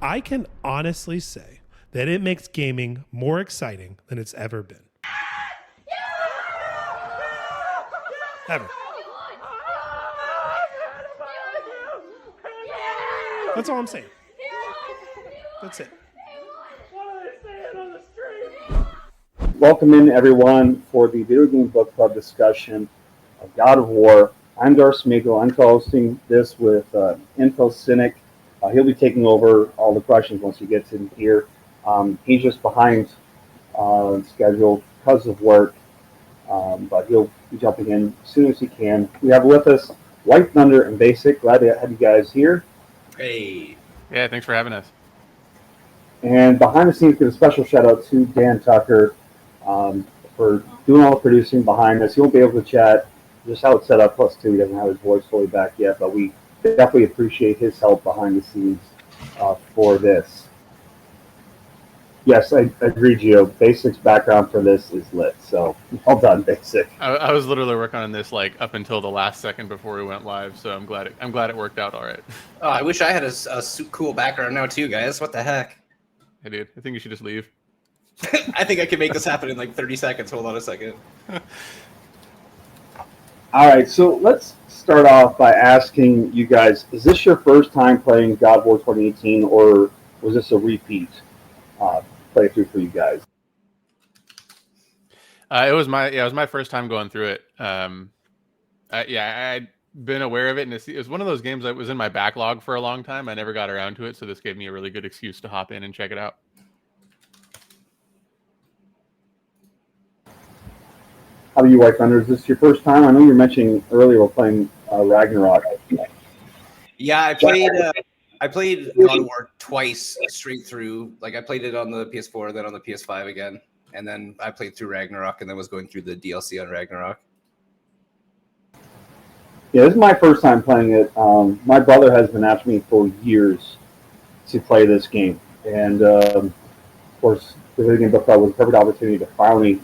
I can honestly say that it makes gaming more exciting than it's ever been. Ever. That's all I'm saying. That's it. Welcome in, everyone, for the Video Game Book Club discussion of God of War. I'm Darth Smeagol. I'm co-hosting this with Info Cynic. He'll be taking over all the questions once he gets in here. He's just behind schedule because of work, but he'll be jumping in as soon as he can. We have with us White Thunder and Basic. Glad to have you guys here. Hey. Yeah, thanks for having us. And behind the scenes, give a special shout out to Dan Tucker for doing all the producing behind this. He won't be able to chat just how it's set up, plus two, he doesn't have his voice fully back yet, but we definitely appreciate his help behind the scenes for this. Yes, I agree, Gio. Basic's background for this is lit, so well done, Basic. I was literally working on this like up until the last second before we went live, so I'm glad it worked out all right. Oh, I wish I had a cool background now too, guys. What the heck? Hey, dude, I think you should just leave. I think I can make this happen in like 30 seconds. Hold on a second. All right, so let's start off by asking you guys, is this your first time playing God of War 2018, or was this a repeat playthrough for you guys? It was my first time going through it. I'd been aware of it, and it was one of those games that was in my backlog for a long time. I never got around to it, so this gave me a really good excuse to hop in and check it out. How about you, White Thunder? Is this your first time? I know you were mentioning earlier we're playing Ragnarok. Yeah, I played God of War twice straight through. Like I played it on the PS4, then on the PS5 again, and then I played through Ragnarok, and then was going through the DLC on Ragnarok. Yeah, this is my first time playing it. My brother has been asking me for years to play this game, and of course, the Video Game Book Club was a perfect opportunity to finally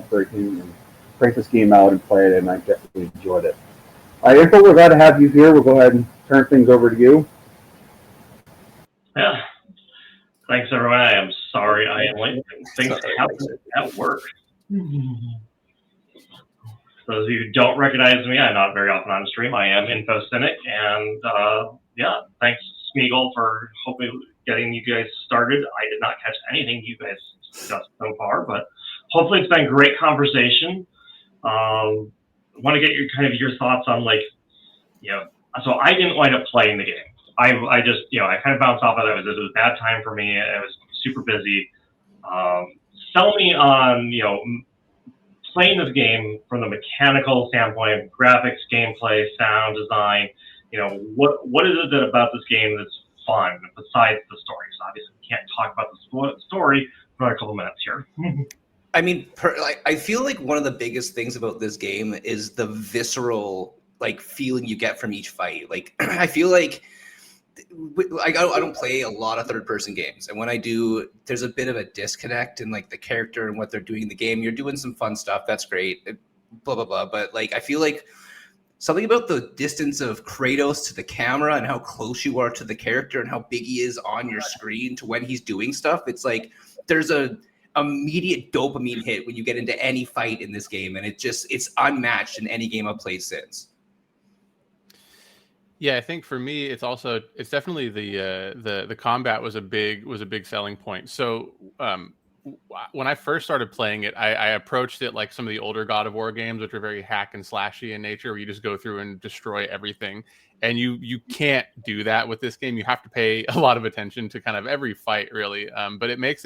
break in and crank this game out and play it, and I definitely enjoyed it. All right, Info, we're glad to have you here. We'll go ahead and turn things over to you. Yeah. Thanks, everyone. I am sorry I am late. Things happen at work. For those of you who don't recognize me, I'm not very often on stream. I am Info Cynic, and thanks, Smeagol, for hopefully getting you guys started. I did not catch anything you guys discussed so far, but hopefully it's been a great conversation. I want to get your thoughts on so I didn't wind up playing the game. I just I kind of bounced off of it. It was a bad time for me. I was super busy. Sell me on playing this game from the mechanical standpoint, graphics, gameplay, sound design. What is it about this game that's fun besides the story? So obviously we can't talk about the story for a couple minutes here. I mean, I feel like one of the biggest things about this game is the visceral feeling you get from each fight. Like I feel like I don't play a lot of third-person games, and when I do, there's a bit of a disconnect in the character and what they're doing in the game. You're doing some fun stuff, that's great, blah blah blah. But I feel like something about the distance of Kratos to the camera and how close you are to the character and how big he is on your screen to when he's doing stuff. It's like there's a immediate dopamine hit when you get into any fight in this game, and it's unmatched in any game I've played since. Yeah, I think for me, it's definitely the combat was a big selling point. So when I first started playing it, I approached it like some of the older God of War games, which are very hack and slashy in nature, where you just go through and destroy everything. And you can't do that with this game. You have to pay a lot of attention to kind of every fight, really. But it makes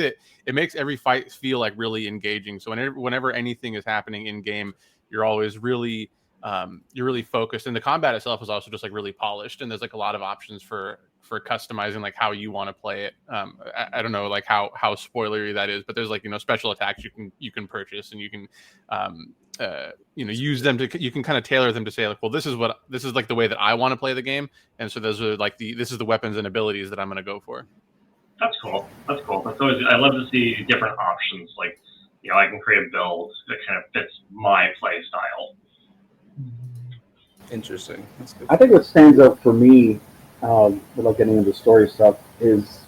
every fight feel like really engaging. So whenever anything is happening in game, you're always really focused, and the combat itself is also just really polished, and there's a lot of options for customizing how you want to play it. I don't know how spoilery that is, but there's special attacks you can purchase, and you can use them to, you can kind of tailor them to say well, this is the way that I want to play the game, and so those are this is the weapons and abilities that I'm going to go for. That's cool. That's always, I love to see different options. I can create a build that kind of fits my play style. Interesting. That's good. I think what stands out for me, without getting into story stuff, is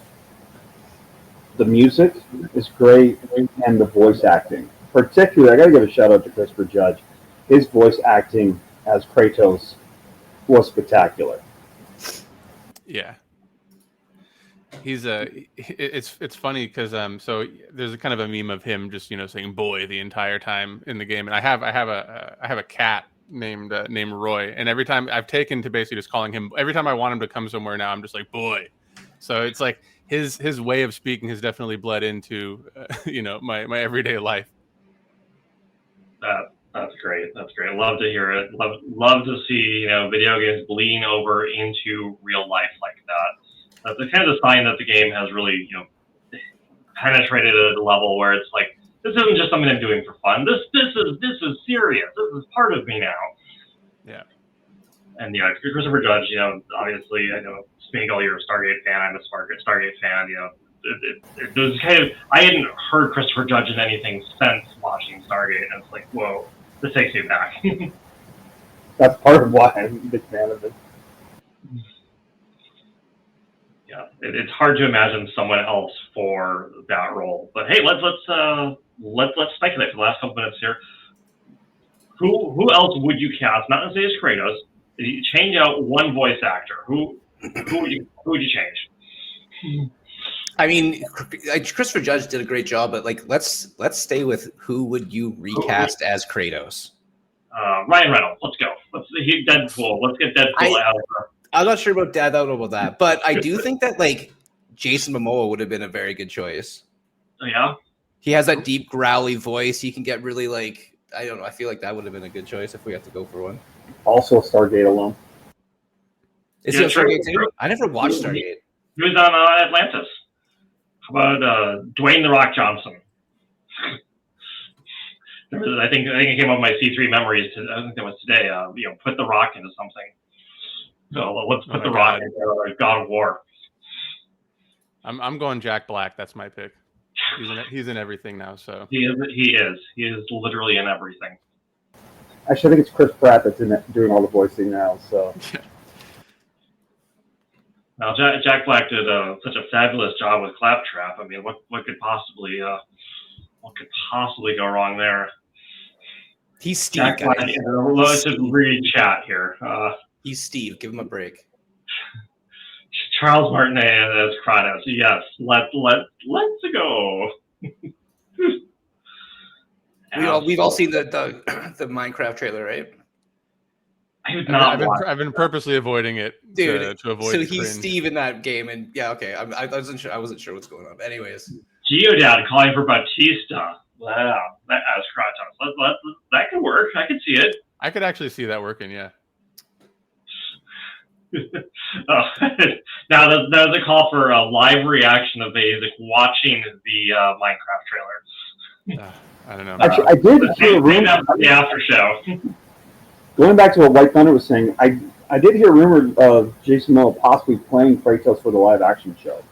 The music is great, and the voice acting. Particularly, I got to give a shout out to Christopher Judge. His voice acting as Kratos was spectacular. Yeah. It's funny because so there's a kind of a meme of him just saying boy the entire time in the game, and I have a cat named Roy, and every time I've taken to basically just calling him, every time I want him to come somewhere now, I'm just like boy. So it's like his way of speaking has definitely bled into my everyday life. That's great. That's great. Love to hear it. Love to see video games bleeding over into real life like that. That's the kind of sign that the game has really penetrated at a level where it's like, this isn't just something I'm doing for fun. This is serious. This is part of me now. Yeah. And Christopher Judge, obviously I know Spiegel, you're a Stargate fan. I'm a Stargate fan. It was kind of, I hadn't heard Christopher Judge in anything since watching Stargate, and it's like, whoa, this takes me back. That's part of why I'm a big fan of it. Yeah, it's hard to imagine someone else for that role. But hey, let's speculate for the last couple minutes here. Who else would you cast? Not necessarily as Kratos. You change out one voice actor. Who would you change? I mean, Christopher Judge did a great job, but let's stay with who would you recast as Kratos? Ryan Reynolds. Let's go. Deadpool. Let's get Deadpool out. I'm not sure about that, but I do think that Jason Momoa would have been a very good choice. Yeah. He has that deep growly voice. He can get really I don't know. I feel like that would have been a good choice if we have to go for one. Also a Stargate alum. Is he on Stargate too? I never watched Stargate. He was on Atlantis. How about Dwayne "The Rock" Johnson? I think it came up with my C3 memories. I think that was today. Put The Rock into something. So let's put The Rock into God of War. I'm going Jack Black. That's my pick. He's in everything now. So he is literally in everything. Actually, I think it's Chris Pratt that's doing all the voicing now. So. Now, Jack Black did such a fabulous job with Claptrap. I mean, what could possibly go wrong there? He's Steve. Jack Black, let's just read chat here. He's Steve. Give him a break. Charles Martinet as Kratos. Yes, let's go. We've all seen the Minecraft trailer, right? I've been purposely avoiding it, dude. To avoid. So he's Steve in that game, and yeah, okay. I wasn't sure what's going on. Anyways, Geodad calling for Batista. Wow, that as Kratos. That could work. I could see it. I could actually see that working. Yeah. Now there's a call for a live reaction of Isaac watching the Minecraft trailer. I don't know. Actually, I did hear rumors the after show. Going back to what White Thunder was saying, I did hear rumors of Jason Momoa possibly playing Kratos for the live action show.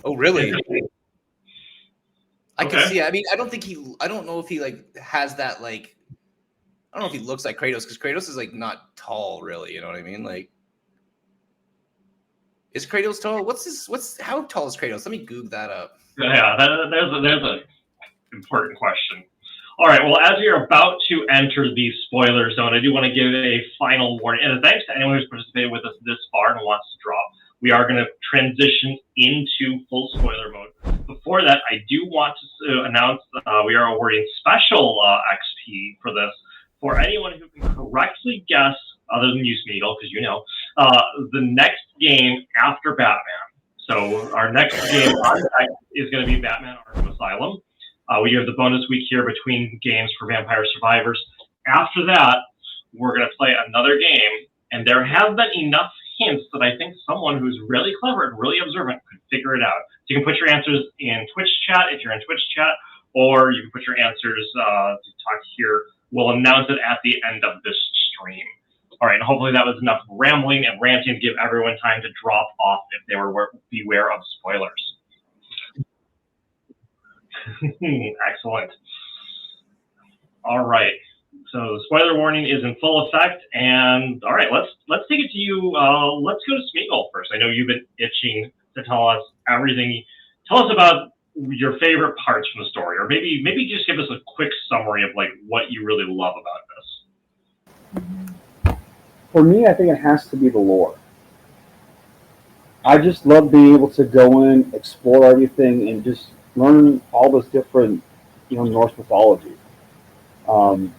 Oh, really? I can see it. I mean, I don't know if he has that I don't know if he looks like Kratos, because Kratos is not tall, really. You know what I mean? Is Kratos tall? How tall is Kratos? Let me Google that up. Yeah, there's a important question. All right, well, as you're about to enter the spoiler zone, I do want to give a final warning. And thanks to anyone who's participated with us this far and wants to drop. We are going to transition into full spoiler mode. Before that, I do want to announce we are awarding special XP for this for anyone who can correctly guess, other than you, Smeagol, because the next game after Batman. So our next game on deck is going to be Batman Arkham Asylum. We have the bonus week here between games for Vampire Survivors. After that, we're going to play another game, and there have been enough hints that I think someone who's really clever and really observant could figure it out. So you can put your answers in Twitch chat if you're in Twitch chat, or you can put your answers to talk here. We'll announce it at the end of this stream. All right, and hopefully that was enough rambling and ranting to give everyone time to drop off if they were beware of spoilers. Excellent. All right. So the spoiler warning is in full effect, and all right, let's take it to you. Let's go to Smeagol first. I know you've been itching to tell us everything. Tell us about your favorite parts from the story, or maybe just give us a quick summary of like what you really love about this. For me, I think it has to be the lore. I just love being able to go in, explore everything, and just learn all those different, Norse mythology. Um,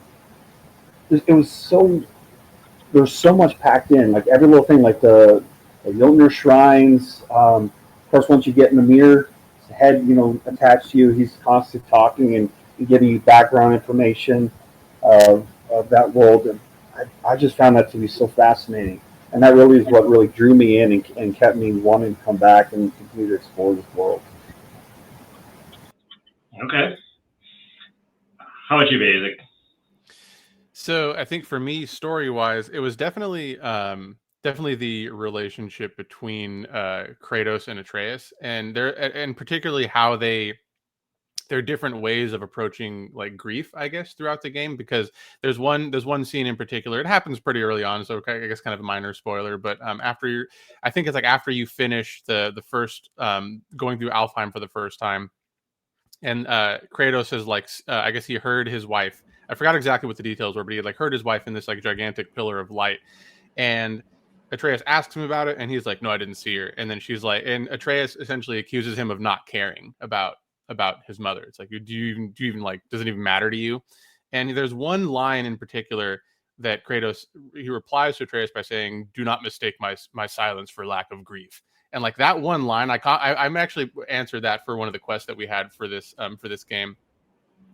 it was so there's so much packed in, like every little thing, like the Jotnar shrines. Of course, once you get in the mirror, his head, attached to you, he's constantly talking and giving you background information of that world. And I just found that to be so fascinating. And that really is what really drew me in and kept me wanting to come back and continue to explore this world. Okay. How about you, Basic? So I think for me, story-wise, it was definitely the relationship between Kratos and Atreus, and particularly how their different ways of approaching like grief, I guess, throughout the game. Because there's one scene in particular. It happens pretty early on, so I guess kind of a minor spoiler. But I think it's like after you finish the first going through Alfheim for the first time, and Kratos is like, I guess he heard his wife. I forgot exactly what the details were, but he had like heard his wife in this like gigantic pillar of light, and Atreus asks him about it, and he's like, "No, I didn't see her." And then she's like, and Atreus essentially accuses him of not caring about his mother. It's like, do you even like, does it even matter to you? And there's one line in particular that Kratos, he replies to Atreus by saying, "Do not mistake my silence for lack of grief." And like that one line, I'm actually answered that for one of the quests that we had for this game.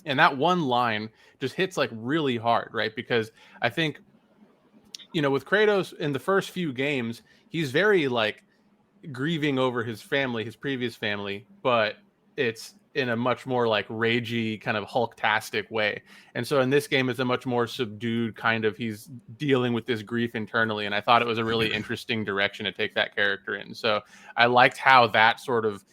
And that one line just hits like really hard, right? Because I think, with Kratos in the first few games, he's very like grieving over his family, his previous family, but it's in a much more like ragey kind of Hulk-tastic way. And so in this game, it's a much more subdued kind of, he's dealing with this grief internally. And I thought it was a really interesting direction to take that character in. So I liked how that sort of,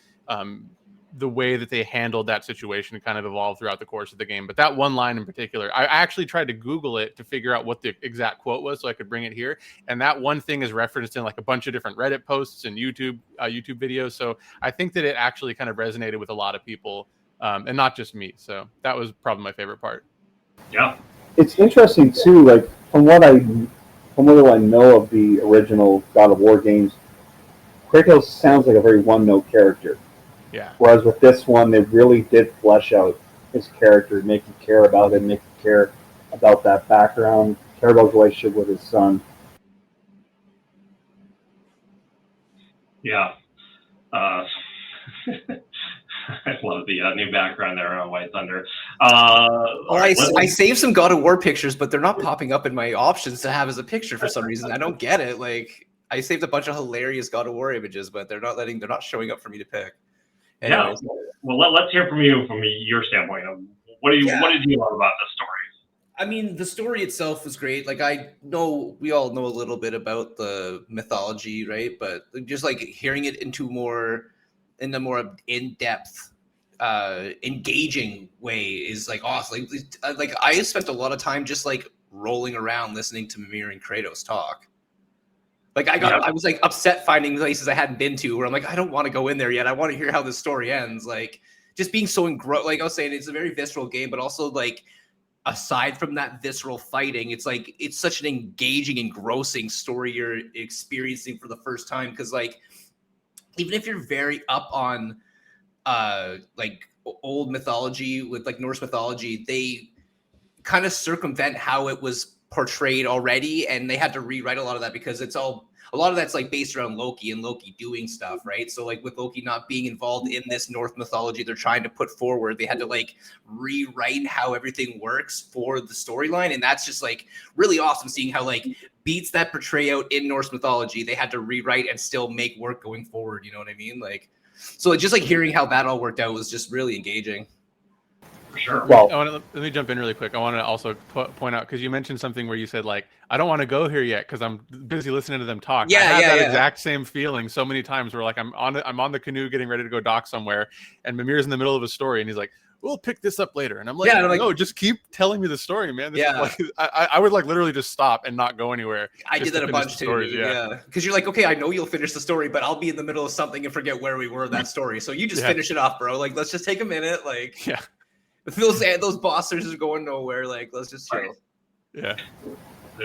the way that they handled that situation kind of evolved throughout the course of the game. But that one line in particular, I actually tried to Google it to figure out what the exact quote was so I could bring it here. And that one thing is referenced in like a bunch of different Reddit posts and YouTube videos. So I think that it actually kind of resonated with a lot of people, and not just me. So that was probably my favorite part. Yeah. It's interesting too, like from what I know of the original God of War games, Kratos sounds like a very one-note character. Yeah. Whereas with this one, they really did flesh out his character, make you care about him, make you care about that background, care about his relationship with his son. Yeah. I love the new background there on White Thunder. I saved some God of War pictures, but they're not popping up in my options to have as a picture for some reason. I don't get it. Like, I saved a bunch of hilarious God of War images, but they're not showing up for me to pick. Anyways. Yeah. Well, let's hear from you, from your standpoint. What did you love about this story? I mean, the story itself was great. Like, I know we all know a little bit about the mythology, right? But just like hearing it in a more in-depth, engaging way is like awesome. Like I spent a lot of time just like rolling around listening to Mimir and Kratos talk. Like I was like upset finding places I hadn't been to where I'm like, I don't want to go in there yet. I want to hear how this story ends. Like just being so like I was saying, it's a very visceral game, but also like aside from that visceral fighting, it's like it's such an engaging, engrossing story you're experiencing for the first time. Because like even if you're very up on like old mythology with like Norse mythology, they kind of circumvent how it was portrayed already, and they had to rewrite a lot of that because a lot of that's like based around Loki and Loki doing stuff, right? So like with Loki not being involved in this Norse mythology they're trying to put forward, they had to like rewrite how everything works for the storyline, and that's just like really awesome seeing how like beats that portray out in Norse mythology they had to rewrite and still make work going forward, you know what I mean? Like, so just like hearing how that all worked out was just really engaging. For sure. Well, let me jump in really quick. I want to also point out, because you mentioned something where you said like, I don't want to go here yet because I'm busy listening to them talk. I had that exact same feeling so many times where like I'm on the canoe getting ready to go dock somewhere, and Mimir's in the middle of a story, and he's like, we'll pick this up later. And I'm like, Yeah, and I'm like, no, just keep telling me the story, man. This Yeah. is like, I would like literally just stop and not go anywhere. I just did that to a finish bunch the too, stories, dude. Yeah, because you're like, okay, I know you'll finish the story, but I'll be in the middle of something and forget where we were in that story. So you just Yeah. finish it off, bro. Like, let's just take a minute. Like, Yeah. if those bosses are going nowhere, like, let's just chill. Yeah.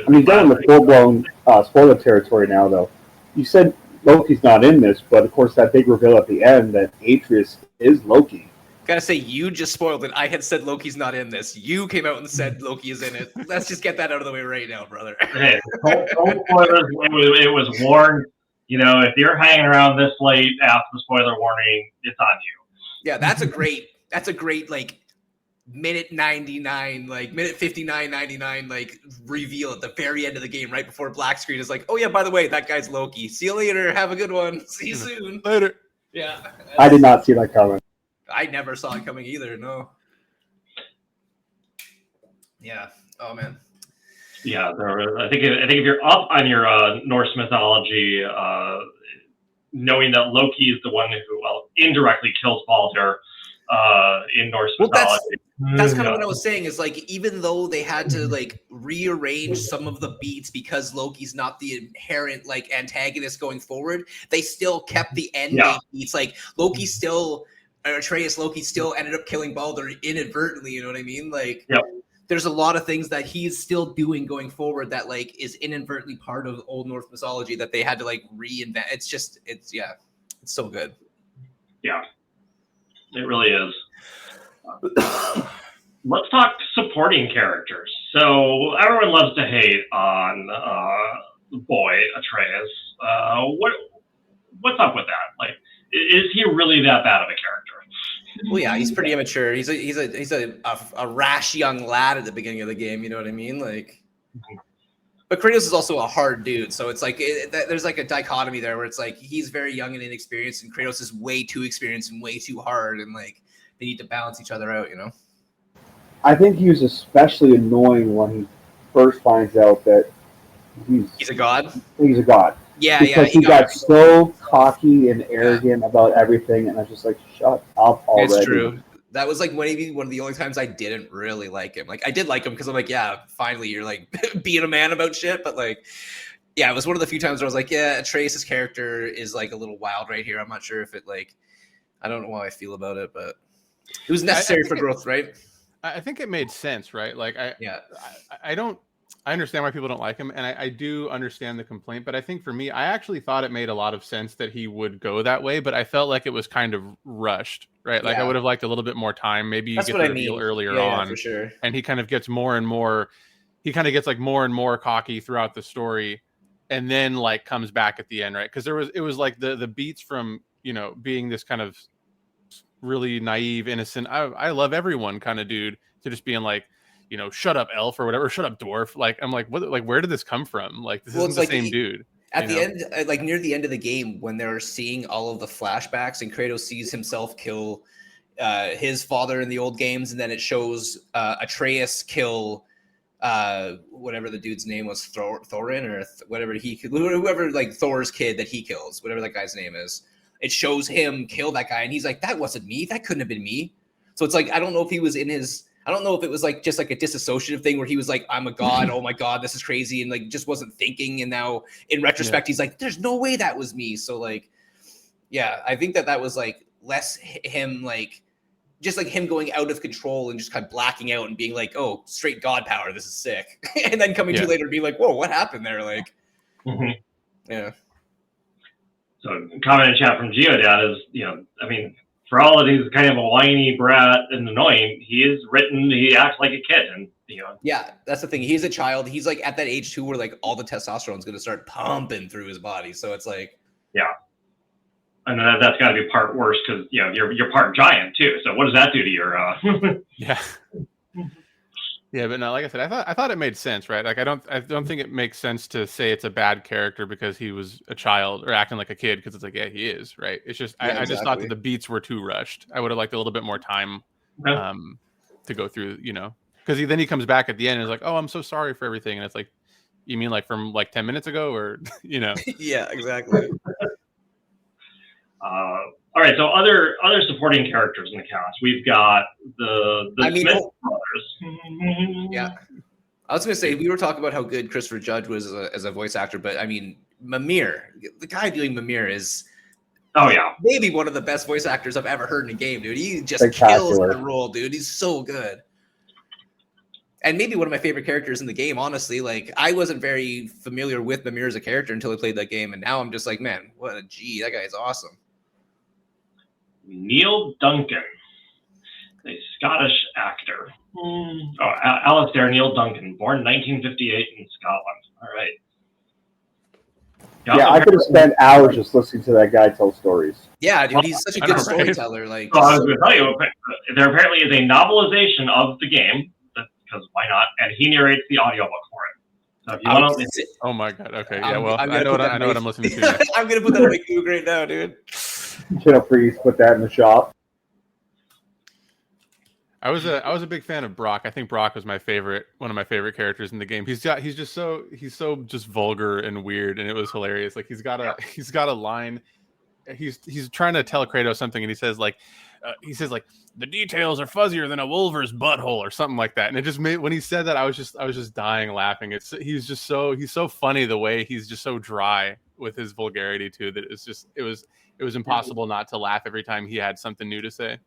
I mean, going to full-blown spoiler territory now, though. You said Loki's not in this, but of course that big reveal at the end that Atreus is Loki. Gotta say, you just spoiled it. I had said Loki's not in this. You came out and said Loki is in it. Let's just get that out of the way right now, brother. Hey, don't spoilers. It was warned. You know, if you're hanging around this late after the spoiler warning, it's on you. Yeah, that's a great like minute 99, like minute 59.99, like reveal at the very end of the game, right before black screen is like, oh yeah, by the way, that guy's Loki. See you later. Have a good one. See you soon. Later. Yeah. I did not see that coming. I never saw it coming either. No. Yeah. Oh man. Yeah, I think if you're up on your Norse mythology, knowing that Loki is the one who indirectly kills Baldur in Norse mythology. That's kind of what I was saying, is like, even though they had to like rearrange some of the beats because Loki's not the inherent like antagonist going forward, they still kept the end game beats. Like Loki still, Atreus Loki still ended up killing Baldur inadvertently, you know what I mean? Like, there's a lot of things that he's still doing going forward that like is inadvertently part of Old Norse mythology that they had to like reinvent. It's so good. Yeah, it really is. Let's talk supporting characters. So everyone loves to hate on the boy Atreus. What's up with that? Like, is he really that bad of a character? Well, yeah, he's pretty immature. He's a rash young lad at the beginning of the game. You know what I mean? Like, but Kratos is also a hard dude. So it's like there's like a dichotomy there where it's like he's very young and inexperienced, and Kratos is way too experienced and way too hard, and like they need to balance each other out. You know? I think he was especially annoying when he first finds out that he's a god. He's a god. Yeah, because he got so cocky and arrogant about everything, and I was just like, shut up already. It's true. That was like maybe one of the only times I didn't really like him. Like, I did like him because I'm like, yeah, finally you're like being a man about shit. But like, yeah, it was one of the few times where I was like, yeah, Atreus' character is like a little wild right here. I'm not sure if it like, I don't know how I feel about it, but it was necessary for growth, right? I think it made sense, right? Like, I understand why people don't like him, and I do understand the complaint, but I think for me, I actually thought it made a lot of sense that he would go that way, but I felt like it was kind of rushed, right? Like, I would have liked a little bit more time. Maybe you get the reveal earlier on, for sure. And he kind of gets more and more cocky throughout the story, and then like comes back at the end, right? Because it was like the beats from, you know, being this kind of really naive, innocent, I love everyone kind of dude, to just being like, you know, shut up elf or whatever, shut up dwarf. Like, I'm like, what? Like, where did this come from? Like, this isn't the same dude. At the end, like near the end of the game, when they're seeing all of the flashbacks and Kratos sees himself kill his father in the old games, and then it shows Atreus kill whatever the dude's name was, Thorin or whoever like Thor's kid that he kills, whatever that guy's name is. It shows him kill that guy, and he's like, that wasn't me. That couldn't have been me. So it's like, I don't know if he was in his. I don't know if it was like just like a disassociative thing where he was like, I'm a god. Oh my God, this is crazy. And like, just wasn't thinking. And now in retrospect, he's like, there's no way that was me. So like, yeah, I think that was like less him, like just like him going out of control and just kind of blacking out and being like, oh, straight god power. This is sick. And then coming to later and being like, whoa, what happened there? Like, yeah. So comment in chat from Geodad is, you know, I mean, for all that he's kind of a whiny brat and annoying, he acts like a kid, and you know. Yeah, that's the thing. He's a child. He's like at that age too, where like all the testosterone is going to start pumping through his body. So it's like, yeah, and that's got to be part worse because you know you're part giant too. So what does that do to your? Yeah. Yeah, but no, like I said, I thought it made sense, right? Like I don't think it makes sense to say it's a bad character because he was a child or acting like a kid, because it's like, yeah, he is, right? It's just I just thought that the beats were too rushed. I would have liked a little bit more time to go through, you know, because then he comes back at the end and is like, oh, I'm so sorry for everything, and it's like, you mean like from like 10 minutes ago, or you know? Yeah, exactly. All right. So other supporting characters in the cast. We've got the Smith brothers. Yeah. I was going to say, we were talking about how good Christopher Judge was as a voice actor, but I mean, Mimir, the guy doing Mimir is maybe one of the best voice actors I've ever heard in a game, dude. He just kills the role, dude. He's so good. And maybe one of my favorite characters in the game, honestly. Like, I wasn't very familiar with Mimir as a character until I played that game, and now I'm just like, man, what a G. That guy is awesome. Neil Duncan, a Scottish actor. Alistair Neil Duncan, born 1958 in Scotland. All right. Yeah, I could have spent hours just listening to that guy tell stories. Yeah, dude, he's such a good storyteller. Like, so I was going to tell you, there apparently is a novelization of the game, because why not? And he narrates the audiobook for it. So if you want to, oh my god, okay, yeah, well, I know what I'm listening to. I'm going to put that on my Google right now, dude. Please put that in the shop. I was a big fan of Brock. I think Brock was one of my favorite characters in the game. He's just so vulgar and weird, and it was hilarious. Like he's got a line. He's trying to tell Kratos something, and he says the details are fuzzier than a wolver's butthole or something like that. And it just made, when he said that, I was just dying laughing. He's so funny the way he's just so dry with his vulgarity too, that it was impossible not to laugh every time he had something new to say.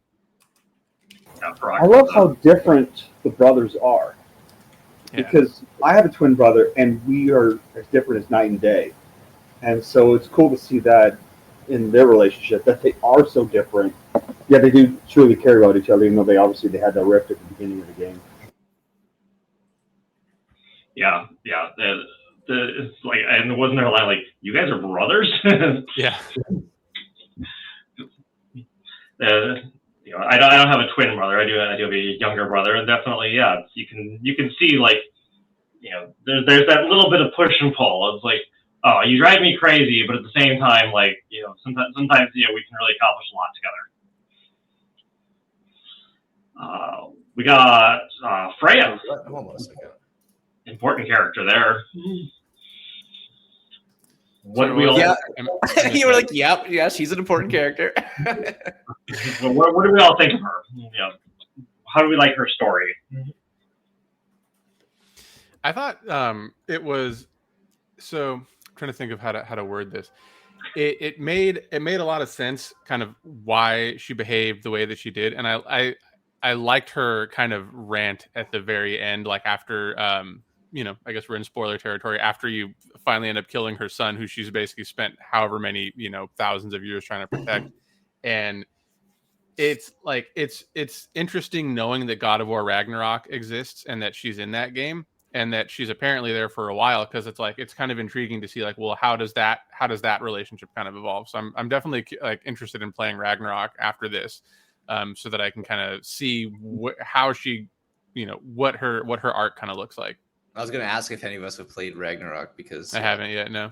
I love how different the brothers are, because I have a twin brother and we are as different as night and day. And so it's cool to see that in their relationship, that they are so different. Yeah, they do truly care about each other, even though they had that rift at the beginning of the game. Yeah. It's like, and wasn't there a line like, "You guys are brothers"? Yeah. I don't have a twin brother. I do have a younger brother, and definitely, yeah, you can see, like, there's that little bit of push and pull. It's like, oh, you drive me crazy, but at the same time, like, sometimes we can really accomplish a lot together. We got Freya. Important character there. What we all you were like, yeah, she's an important character. what do we all think of her? How do we like her story? I thought it was so. I'm trying to think of how to word this. It made a lot of sense, kind of why she behaved the way that she did, and I liked her kind of rant at the very end, like after I guess we're in spoiler territory, after you finally end up killing her son, who she's basically spent however many, thousands of years trying to protect. And it's like, it's interesting knowing that God of War Ragnarok exists and that she's in that game and that she's apparently there for a while. Cause it's like, it's kind of intriguing to see like, well, how does that relationship kind of evolve? So I'm definitely like interested in playing Ragnarok after this, so that I can kind of see how she, what her arc kind of looks like. I was going to ask if any of us have played Ragnarok, because I haven't yet. No.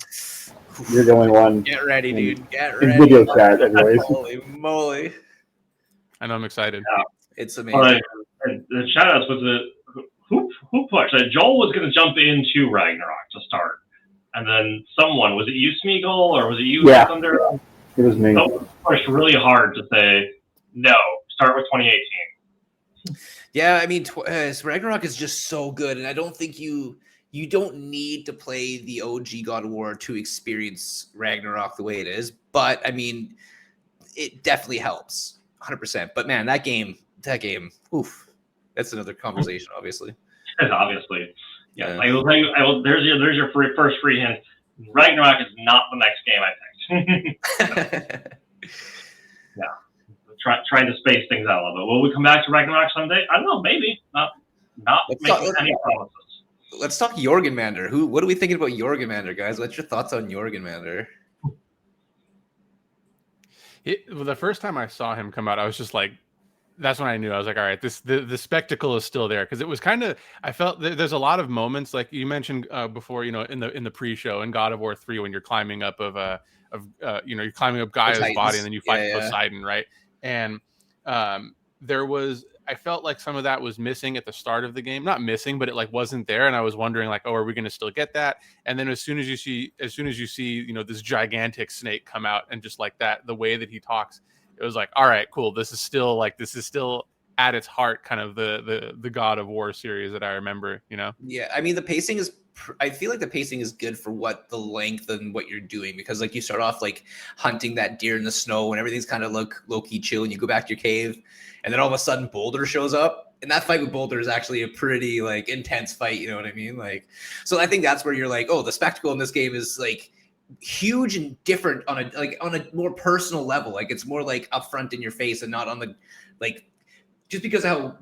You're the only one. Get ready, dude. Get ready. Video chat, anyways. Holy moly! I know, I'm excited. Yeah. It's amazing. The shout outs was who pushed? Joel was going to jump into Ragnarok to start, and then was it you, Smeagol, or was it you? Yeah, Thunder? it was me. Someone pushed really hard to say no. Start with 2018. Yeah, I mean, Ragnarok is just so good, and I don't think you don't need to play the OG God of War to experience Ragnarok the way it is. But I mean, it definitely helps, 100%. But man, that game, oof, that's another conversation, obviously. Obviously, yeah. I will tell you. There's your first free hint. Ragnarok is not the next game I picked. Yeah. Trying to space things out a little bit. Will we come back to Ragnarok someday? I don't know. Maybe. Not making any promises. Let's talk Jorgenmander. What are we thinking about Jorgenmander, guys? What's your thoughts on Jorgenmander? The first time I saw him come out, I was just like, that's when I knew. I was like, all right, the spectacle is still there, because it was kind of, I felt there's a lot of moments like you mentioned before, in the pre-show in God of War 3 when you're climbing up you're climbing up Gaia's body and then you fight Poseidon, right? And I felt like some of that was missing at the start of the game. Not missing, but it like wasn't there. And I was wondering like, oh, are we going to still get that? And then as soon as you see, this gigantic snake come out and just like that, the way that he talks, it was like, all right, cool. This is still at its heart kind of the God of War series that I remember, you know? Yeah, I mean the pacing is. I feel like the pacing is good for what the length and what you're doing, because like you start off like hunting that deer in the snow and everything's kind of low key chill, and you go back to your cave, and then all of a sudden Boulder shows up, and that fight with Boulder is actually a pretty like intense fight. You know what I mean? Like, so I think that's where you're like, oh, the spectacle in this game is like huge and different on a more personal level. Like it's more like upfront in your face and not on the like just because of how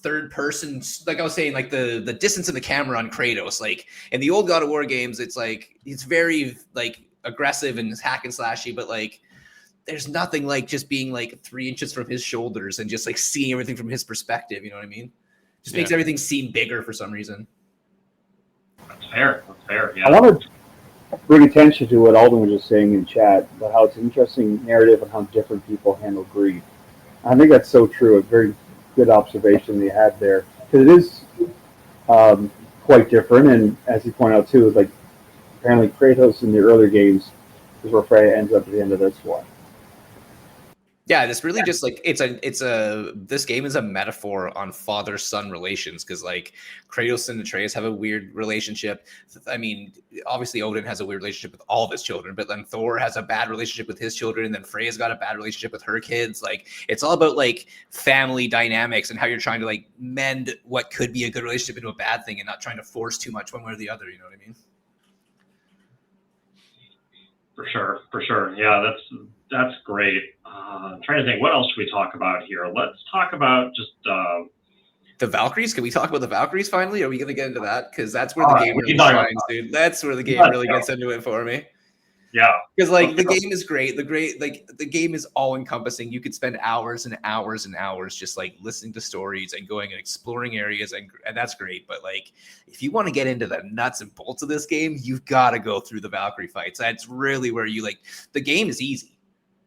third person, like I was saying, like the distance in the camera on Kratos, like in the old God of War games, it's like it's very like aggressive and hack and slashy, but like there's nothing like just being like 3 inches from his shoulders and just like seeing everything from his perspective. You know what I mean? Just makes everything seem bigger for some reason. That's fair. Yeah. I want to bring attention to what Alden was just saying in chat about how it's an interesting narrative and how different people handle grief. I think that's so true. A very good observation that you had there, because it is quite different. And as you point out too, like apparently Kratos in the earlier games is where Freya ends up at the end of this one. Yeah, it's really just like this game is a metaphor on father-son relations, because like Kratos and Atreus have a weird relationship. I mean, obviously Odin has a weird relationship with all of his children, but then Thor has a bad relationship with his children, and then Freya's got a bad relationship with her kids. Like it's all about like family dynamics and how you're trying to like mend what could be a good relationship into a bad thing and not trying to force too much one way or the other. You know what I mean? For sure. Yeah, that's great. I'm trying to think, what else should we talk about here? Let's talk about just the Valkyries. Can we talk about the Valkyries finally? Are we going to get into that? Because that's where the game really shines, dude. That's where the game really gets into it for me. Yeah, because like the game is great. The game is all encompassing. You could spend hours and hours and hours just like listening to stories and going and exploring areas, and that's great. But like, if you want to get into the nuts and bolts of this game, you've got to go through the Valkyrie fights. That's really where you like. The game is easy.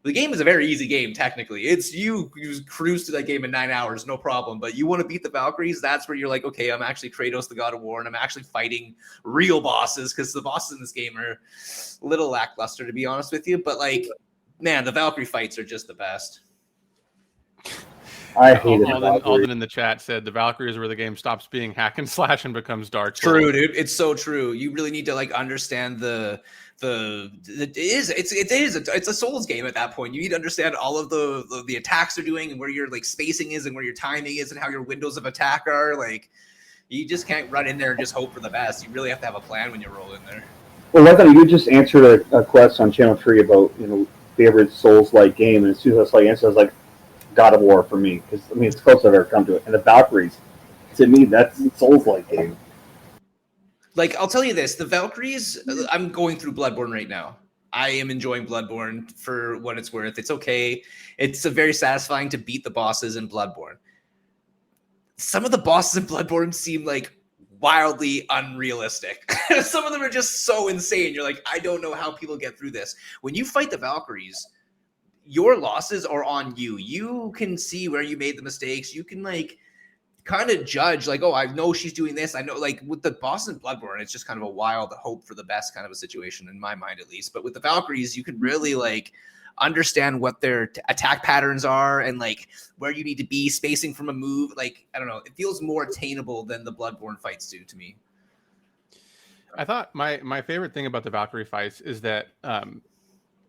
The game is a very easy game, technically. It's you cruise through that game in 9 hours, no problem. But you want to beat the Valkyries, that's where you're like, okay, I'm actually Kratos, the God of War, and I'm actually fighting real bosses, because the bosses in this game are a little lackluster, to be honest with you. But, like, man, the Valkyrie fights are just the best. I hated Alden in the chat said the Valkyries where the game stops being hack and slash and becomes Dark Souls. True, dude. It's so true. You really need to, like, understand it's a Souls game at that point. You need to understand all of the attacks they're doing and where your like spacing is and where your timing is and how your windows of attack are. Like, you just can't run in there and just hope for the best. You really have to have a plan when you roll in there. Well, Anthony, you just answered a question on Channel 3 about favorite Souls-like game, and as soon as I saw you answer, I was like, God of War for me, because I mean it's close I've ever come to it. And the Valkyries, to me, that's a Souls-like game. Like, I'll tell you this, the Valkyries, I'm going through Bloodborne right now. I am enjoying Bloodborne for what it's worth. It's okay. It's very satisfying to beat the bosses in Bloodborne. Some of the bosses in Bloodborne seem like wildly unrealistic. Some of them are just so insane. You're like, I don't know how people get through this. When you fight the Valkyries, your losses are on you. You can see where you made the mistakes. You can like kind of judge like, oh, I know she's doing this. I know, like with the boss in Bloodborne, it's just kind of a wild hope for the best kind of a situation in my mind, at least. But with the Valkyries, you can really like understand what their attack patterns are and like where you need to be spacing from a move. Like, I don't know, it feels more attainable than the Bloodborne fights do to me. I thought my favorite thing about the Valkyrie fights is that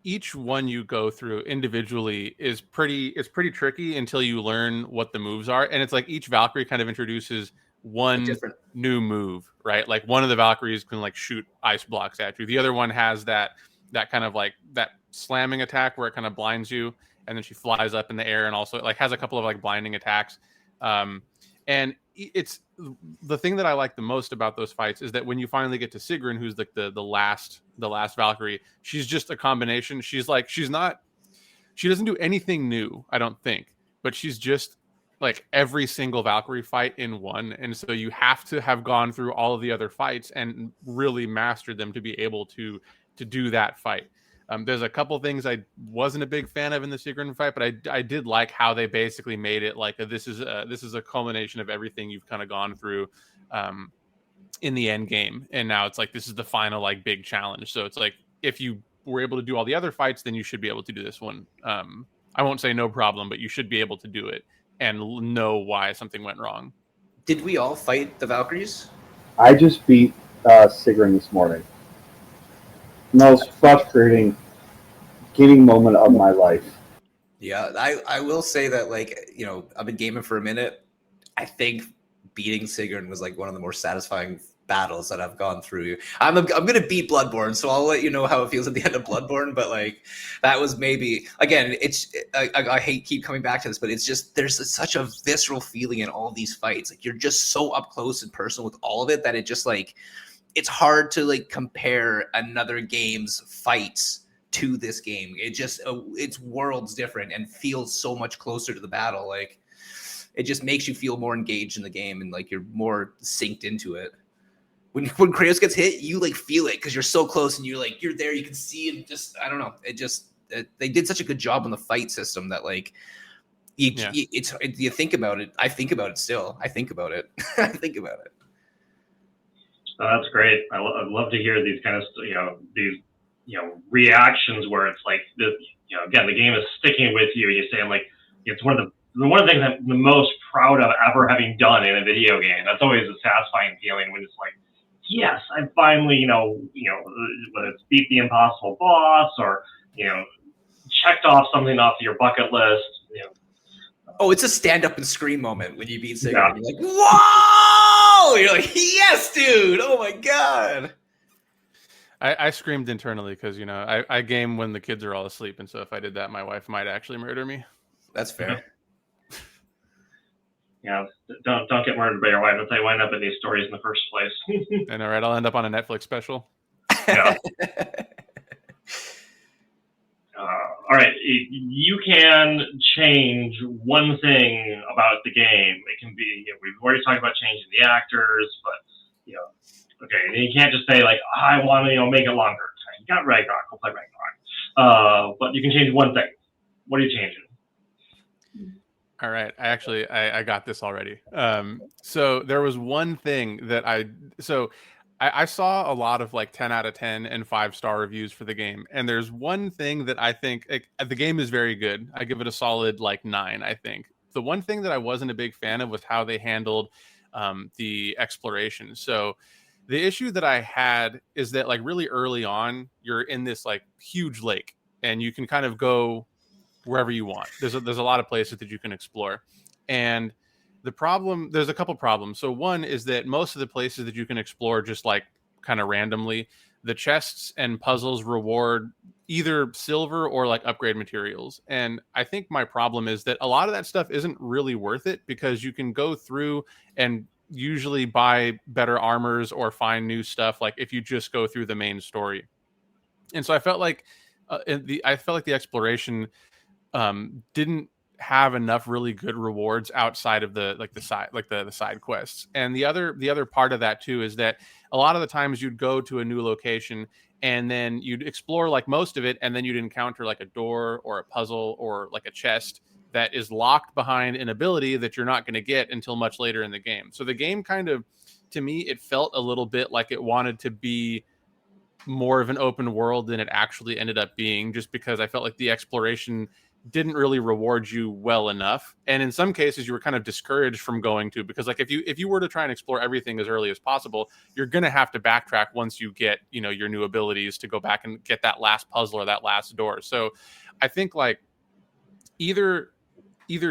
each one you go through individually is pretty tricky until you learn what the moves are. And it's like each Valkyrie kind of introduces one new move, right? Like one of the Valkyries can like shoot ice blocks at you. The other one has that kind of like that slamming attack where it kind of blinds you, and then she flies up in the air and also like has a couple of like blinding attacks. And it's the thing that I like the most about those fights is that when you finally get to Sigrun, who's like the last Valkyrie, she's just a combination. She doesn't do anything new, I don't think, but she's just like every single Valkyrie fight in one. And so you have to have gone through all of the other fights and really mastered them to be able to do that fight. There's a couple things I wasn't a big fan of in the Sigrun fight, but I did like how they basically made it like this is a culmination of everything you've kind of gone through in the end game, and now it's like this is the final like big challenge. So it's like if you were able to do all the other fights, then you should be able to do this one I won't say no problem, but you should be able to do it and know why something went wrong. Did we all fight the Valkyries? I just beat Sigrun this morning. Most frustrating gaming moment of my life. Yeah, I will say that, like, you know, I've been gaming for a minute. I think beating Sigrun was like one of the more satisfying battles that I've gone through. I'm gonna beat Bloodborne, so I'll let you know how it feels at the end of Bloodborne. But like, that was maybe, again, it's I hate keep coming back to this, but it's just there's such a visceral feeling in all these fights. Like, you're just so up close and personal with all of it that it just like it's hard to like compare another game's fights to this game. It just it's worlds different and feels so much closer to the battle. Like, it just makes you feel more engaged in the game and like you're more synced into it. When Kratos gets hit, you like feel it because you're so close and you're there. You can see it. Just I don't know. They did such a good job on the fight system that like you think about it. I think about it still. I think about it. I think about it. Oh, that's great. I'd love to hear these kind of these reactions where it's like this. Again, the game is sticking with you. You say, I'm like, it's one of the things I'm the most proud of ever having done in a video game. That's always a satisfying feeling when it's like, yes, I finally, whether it's beat the impossible boss or, checked off something off your bucket list. Oh, it's a stand up and scream moment when you beat Sigurd. Yeah. You're like, whoa! You're like, yes, dude! Oh my god! I screamed internally because, I game when the kids are all asleep, and so if I did that, my wife might actually murder me. That's fair. Yeah, don't get murdered by your wife. That's how you wind up in these stories in the first place. I know, right? I'll end up on a Netflix special. Yeah. All right, you can change one thing about the game. It can be, we've already talked about changing the actors, but, okay, and you can't just say, like, I want to, make it longer. You got Ragnarok, we'll play Ragnarok. But you can change one thing. What are you changing? All right. I got this already. So there was one thing that I saw a lot of like 10 out of 10 and 5-star reviews for the game. And there's one thing that I think the game is very good. I give it a solid like 9, I think. The one thing that I wasn't a big fan of was how they handled the exploration. So the issue that I had is that like really early on, you're in this like huge lake and you can kind of go wherever you want. There's a lot of places that you can explore. And there's a couple problems. So one is that most of the places that you can explore just like kind of randomly, the chests and puzzles reward either silver or like upgrade materials. And I think my problem is that a lot of that stuff isn't really worth it because you can go through and usually buy better armors or find new stuff like if you just go through the main story. And so I felt like the exploration didn't have enough really good rewards outside of the side quests. And the other part of that too is that a lot of the times you'd go to a new location and then you'd explore like most of it, and then you'd encounter like a door or a puzzle or like a chest that is locked behind an ability that you're not going to get until much later in the game. So the game kind of, to me, it felt a little bit like it wanted to be more of an open world than it actually ended up being, just because I felt like the exploration didn't really reward you well enough. And in some cases you were kind of discouraged from going to, because like if you were to try and explore everything as early as possible, you're going to have to backtrack once you get, your new abilities to go back and get that last puzzle or that last door. So I think like either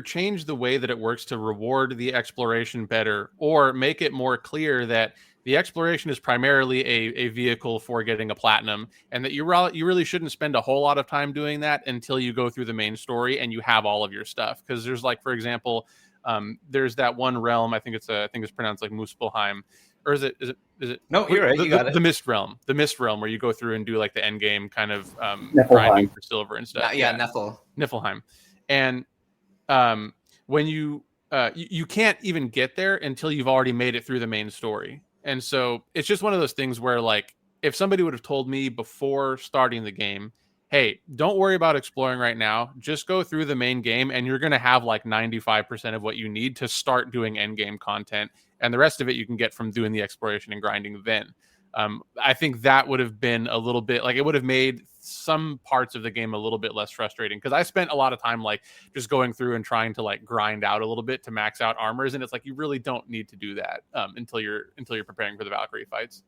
change the way that it works to reward the exploration better, or make it more clear that the exploration is primarily a vehicle for getting a platinum, and that you really shouldn't spend a whole lot of time doing that until you go through the main story and you have all of your stuff. Because there's like, for example, there's that one realm. I think it's pronounced like Muspelheim, or is it? No, you're right. You got it. The Mist realm where you go through and do like the end game kind of grinding for silver and stuff. Yeah, Niflheim, and when you can't even get there until you've already made it through the main story. And so it's just one of those things where, like, if somebody would have told me before starting the game, hey, don't worry about exploring right now, just go through the main game and you're going to have like 95% of what you need to start doing end game content, and the rest of it you can get from doing the exploration and grinding then. I think that would have been a little bit like, it would have made some parts of the game a little bit less frustrating, because I spent a lot of time like just going through and trying to like grind out a little bit to max out armors, and it's like you really don't need to do that until you're preparing for the Valkyrie fights.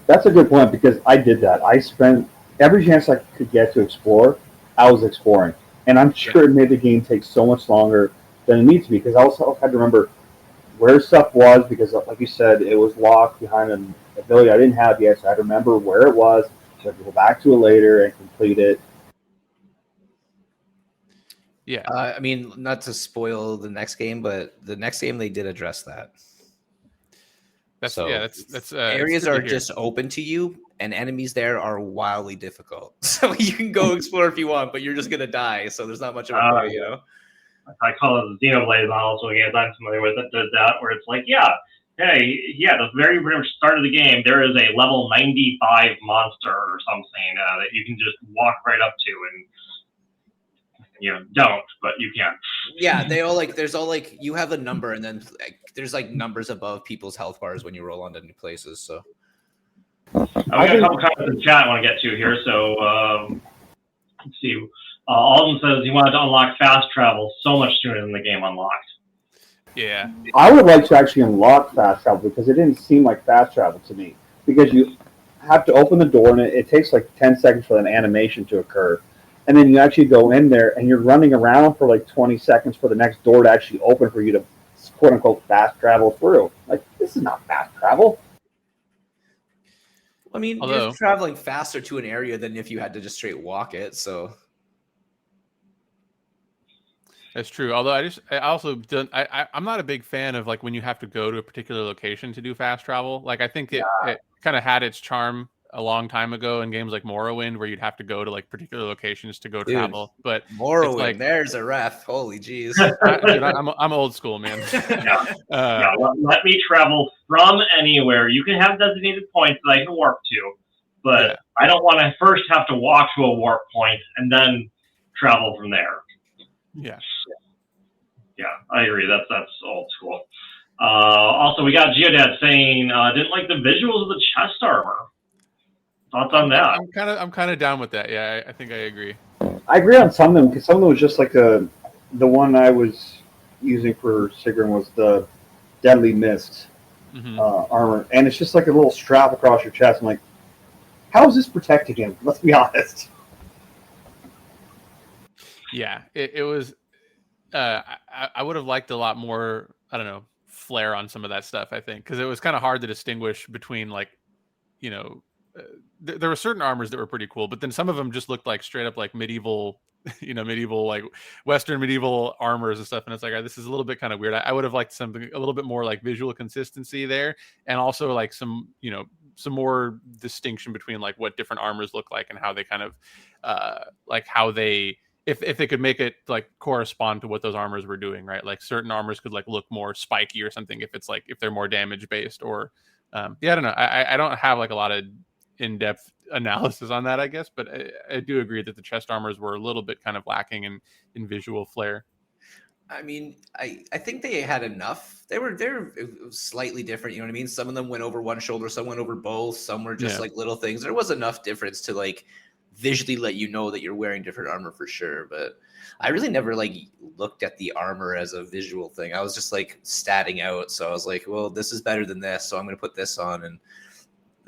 That's a good point, because I did that. I spent every chance I could get to explore, I was exploring. And I'm sure it made the game take so much longer than it needs to be, because I also had to remember where stuff was, because like you said, it was locked behind an ability I didn't have yet, so I had to remember where it was, so I could go back to it later and complete it. Yeah. I mean, not to spoil the next game, but the next game they did address that. That's areas are just open to you, and enemies there are wildly difficult. So you can go explore if you want, but you're just gonna die. So there's not much of a play, you know. I call it the Xenoblade model, so games I'm familiar with it does that, where it's like, the very start of the game, there is a level 95 monster or something that you can just walk right up to, and don't, but you can. Yeah, they all there's all you have a number, and then there's numbers above people's health bars when you roll onto new places. So I got a couple comments in the chat I want to get to here. So let's see. Alden says he wanted to unlock fast travel so much sooner than the game unlocked. Yeah. I would like to actually unlock fast travel, because it didn't seem like fast travel to me. Because you have to open the door, and it takes 10 seconds for an animation to occur. And then you actually go in there, and you're running around for 20 seconds for the next door to actually open for you to, quote unquote, fast travel through. This is not fast travel. I mean, you're traveling faster to an area than if you had to just straight walk it. So that's true. Although I'm not a big fan of when you have to go to a particular location to do fast travel. I think it kind of had its charm a long time ago in games like Morrowind, where you'd have to go to particular locations to go travel. But Morrowind, there's a ref. Holy jeez. I'm old school, man. Let me travel from anywhere. You can have designated points that I can warp to, but I don't want to first have to walk to a warp point and then travel from there. Yeah, I agree. That's old school. Also, we got Geodad saying didn't like the visuals of the chest armor. Thoughts on that? I'm kind of down with that. Yeah, I think I agree. I agree on some of them, because some of them was just the one I was using for Sigrun was the Deadly Mist armor, and it's just a little strap across your chest. I'm like, how is this protecting him? Let's be honest. Yeah, it was. I would have liked a lot more. I don't know, flair on some of that stuff. I think, because it was kind of hard to distinguish between there were certain armors that were pretty cool, but then some of them just looked straight up medieval, medieval Western medieval armors and stuff. And it's this is a little bit kind of weird. I would have liked something a little bit more visual consistency there, and also some more distinction between what different armors look like and how they kind of how they. If they could make it correspond to what those armors were doing, right? Certain armors could look more spiky or something if it's if they're more damage based, or I don't know. I don't have a lot of in-depth analysis on that, I guess, but I do agree that the chest armors were a little bit kind of lacking in visual flair. I mean, I think they had enough. They're slightly different, you know what I mean? Some of them went over one shoulder, some went over both, some were just little things. There was enough difference to visually let you know that you're wearing different armor for sure. But I really never looked at the armor as a visual thing. I was just statting out. So I was well, this is better than this, so I'm going to put this on, and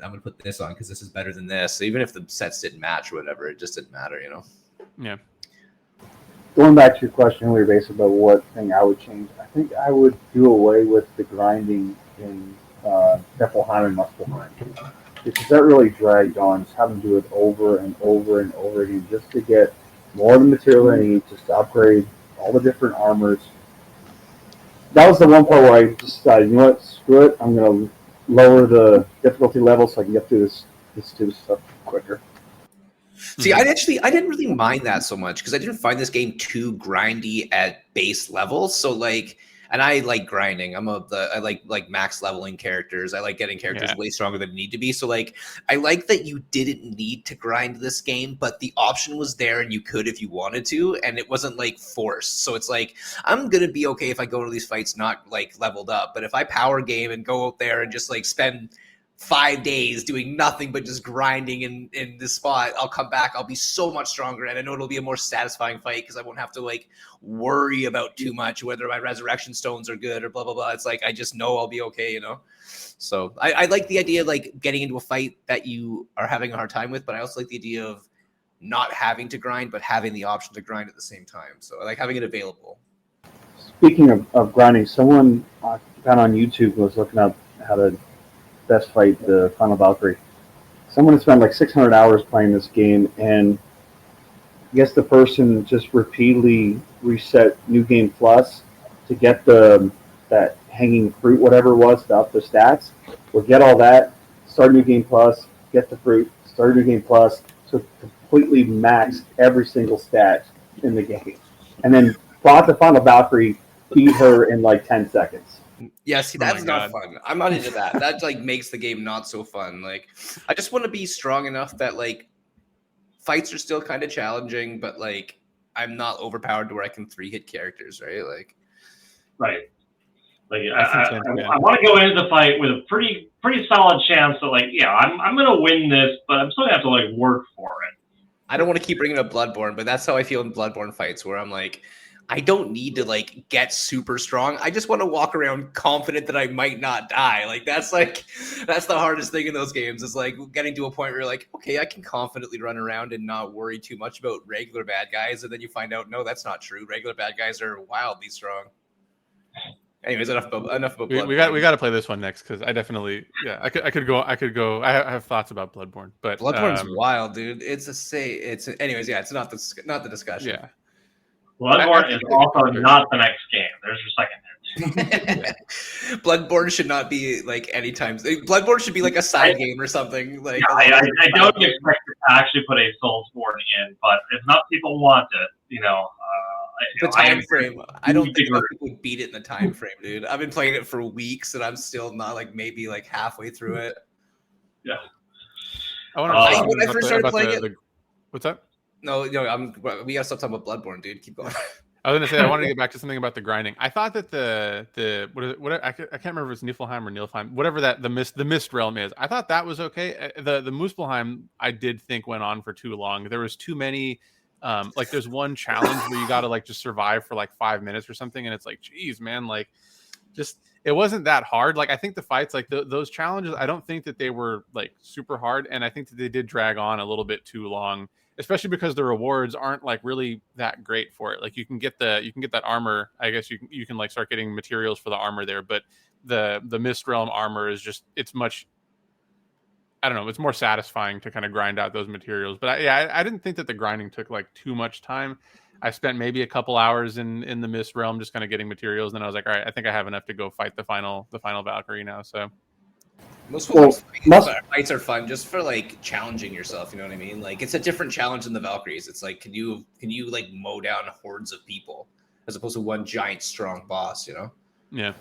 I'm going to put this on because this is better than this. So even if the sets didn't match or whatever, it just didn't matter, Yeah. Going back to your question earlier, basically about what thing I would change, I think I would do away with the grinding in Niflheim and Muspelheim, because that really dragged on, just having to do it over and over and over again just to get more of the material I need, just to upgrade all the different armors. That was the one part where I just decided, you know what, screw it, I'm going to lower the difficulty level so I can get through this stupid stuff quicker. See, I didn't really mind that so much, because I didn't find this game too grindy at base level. So and I like grinding. I like max leveling characters. I like getting characters way stronger than they need to be. So I like that you didn't need to grind this game, but the option was there and you could if you wanted to, and it wasn't forced. So it's I'm gonna be okay if I go to these fights not leveled up, but if I power game and go out there and just spend 5 days doing nothing but just grinding in this spot, I'll come back, I'll be so much stronger, and I know it'll be a more satisfying fight because I won't have to like worry about too much whether my resurrection stones are good or blah blah blah. It's like I just know I'll be okay, you know. So I like the idea of like getting into a fight that you are having a hard time with, but I also like the idea of not having to grind but having the option to grind at the same time. So I like having it available. Speaking of grinding, someone found on YouTube was looking up how to best fight the Final Valkyrie. Someone had spent like 600 hours playing this game, and I guess the person just repeatedly reset New Game Plus to get that hanging fruit, whatever it was, to up the stats. We'll get all that, start New Game Plus, get the fruit, start New Game Plus, so completely maxed every single stat in the game. And then fought the Final Valkyrie, beat her in like 10 seconds. Yeah, see, that's not fun. I'm not into that. That like makes the game not so fun. Like, I just want to be strong enough that like fights are still kind of challenging, but like I'm not overpowered to where I can 3-hit characters, right? Like, right. Like I want to go into the fight with a pretty solid chance that like, yeah, I'm gonna win this, but I'm still gonna have to like work for it. I don't want to keep bringing up Bloodborne, but that's how I feel in Bloodborne fights, where I'm like, I don't need to like get super strong. I just want to walk around confident that I might not die. Like that's the hardest thing in those games, is like getting to a point where you're like, okay, I can confidently run around and not worry too much about regular bad guys, and then you find out, no, that's not true. Regular bad guys are wildly strong. Anyways, enough about Bloodborne. We got to play this one next, because I definitely I could go. I have thoughts about Bloodborne, but Bloodborne's wild, dude. Anyways, yeah, it's not the discussion. Yeah. Bloodborne is also not the next game. There's your second hint. Bloodborne should not be like anytime. Bloodborne should be like a side game or something. Like yeah, I don't expect to actually put a Soulsborne in, but if enough people want it, the time frame. I don't think enough people would beat it in the time frame, dude. I've been playing it for weeks and I'm still not like maybe like halfway through it. Yeah. When I first started playing it. What's that? No, we gotta stop talking about Bloodborne, dude. Keep going. I was gonna say I wanted to get back to something about the grinding. I thought that I can't remember if it's Niflheim or Nilfheim, whatever that the mist realm is. I thought that was okay. The Muspelheim I did think went on for too long. There was too many. Like there's one challenge where you got to like just survive for like 5 minutes or something, and it's like, geez, man, like just it wasn't that hard. Like I think the fights, like those challenges, I don't think that they were like super hard, and I think that they did drag on a little bit too long, especially because the rewards aren't like really that great for it. Like you can get that armor. I guess you can like start getting materials for the armor there, but the Mist Realm armor is just it's much. I don't know. It's more satisfying to kind of grind out those materials. But I didn't think that the grinding took like too much time. I spent maybe a couple hours in the Mist Realm just kind of getting materials. And then I was like, all right, I think I have enough to go fight the final Valkyrie now. So most fights are fun just for like challenging yourself. You know what I mean? Like it's a different challenge than the Valkyries. It's like, can you like mow down hordes of people as opposed to one giant strong boss, you know? Yeah.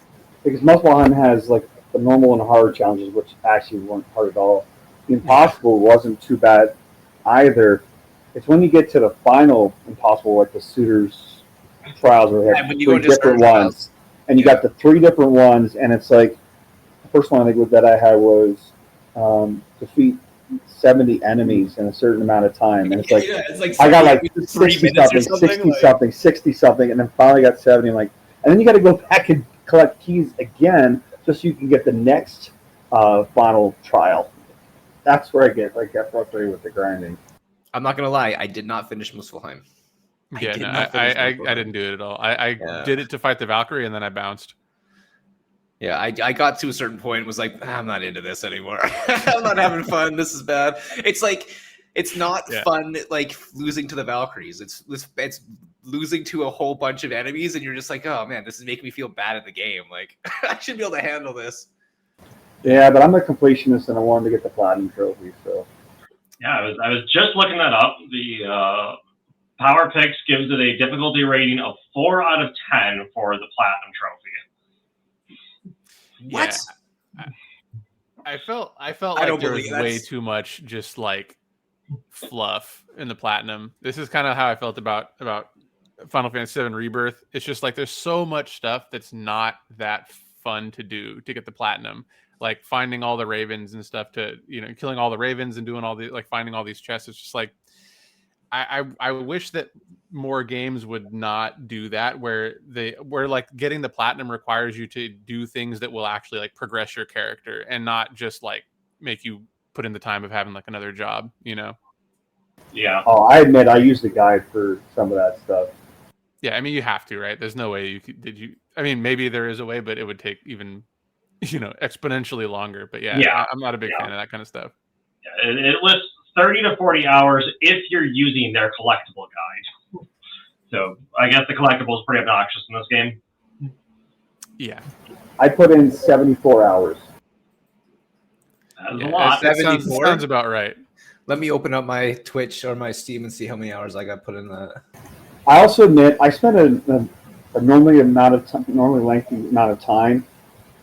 Because Muspelheim has like the normal and hard challenges, which actually weren't hard at all. The impossible wasn't too bad either. It's when you get to the final impossible, like the Suitor's Trials, where they have 3 different ones, and you got the 3 different ones, and it's like the first one I think that I had was defeat 70 enemies in a certain amount of time, and it's like I got like 60 something, 60 something, and then finally got 70. And then you got to go back and collect keys again just so you can get the next final trial. That's where I get frustrated with the grinding. I'm not gonna lie, I did not finish Muspelheim. I didn't do it at all. I did it to fight the Valkyrie, and then I bounced. Yeah, I got to a certain point and was like, I'm not into this anymore. I'm not having fun. This is bad. It's like it's not fun like losing to the Valkyries. It's losing to a whole bunch of enemies, and you're just like, oh man, this is making me feel bad at the game. Like I should be able to handle this. Yeah, but I'm a completionist, and I wanted to get the platinum trophy. So yeah, I was just looking that up. The Power Picks gives it a difficulty rating of 4 out of 10 for the platinum trophy. What? Yeah. I felt like there was way too much just like fluff in the platinum. This is kind of how I felt about Final Fantasy VII Rebirth. It's just like there's so much stuff that's not that fun to do to get the platinum. like finding all the ravens and stuff to, killing all the ravens and doing all the, like, finding all these chests. It's just like, I wish that more games would not do that, where like getting the platinum requires you to do things that will actually like progress your character and not just like make you put in the time of having like another job, Yeah. Oh, I admit I use the guide for some of that stuff. Yeah, I mean, you have to, right? There's no way I mean, maybe there is a way, but it would take even, exponentially longer. But yeah, I'm not a big fan of that kind of stuff. Yeah, it lists 30 to 40 hours if you're using their collectible guide. So I guess the collectible is pretty obnoxious in this game. Yeah. I put in 74 hours. That's a lot. That sounds about right. Let me open up my Twitch or my Steam and see how many hours I got put in that. I also admit I spent a normally lengthy amount of time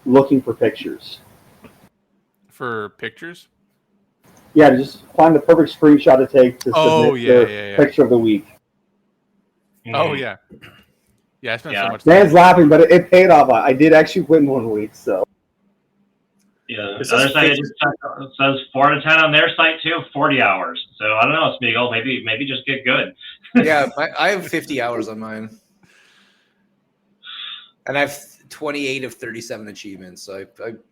looking for pictures. For pictures? Yeah, to just find the perfect screenshot to take to submit the picture of the week. Oh, yeah. Yeah, I spent so much time. Dan's laughing, but it paid off. I did actually win 1 week, so. Yeah, the other side it says 4 to 10 on their site too, 40 hours. So I don't know, Smeagol, maybe just get good. Yeah, I have 50 hours on mine. And I have 28 of 37 achievements. So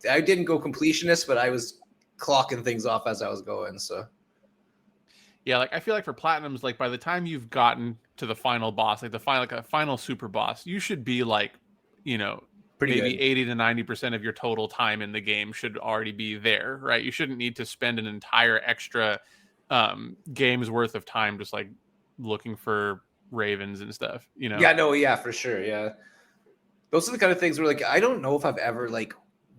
I didn't go completionist, but I was clocking things off as I was going. So yeah, like I feel like for platinums, like by the time you've gotten to the final boss, like a final super boss, you should be like, pretty maybe good. 80 to 90% of your total time in the game should already be there, right? You shouldn't need to spend an entire extra game's worth of time just like looking for ravens and stuff, Yeah, no, yeah, for sure. Yeah. Those are the kind of things where like, I don't know if I've ever like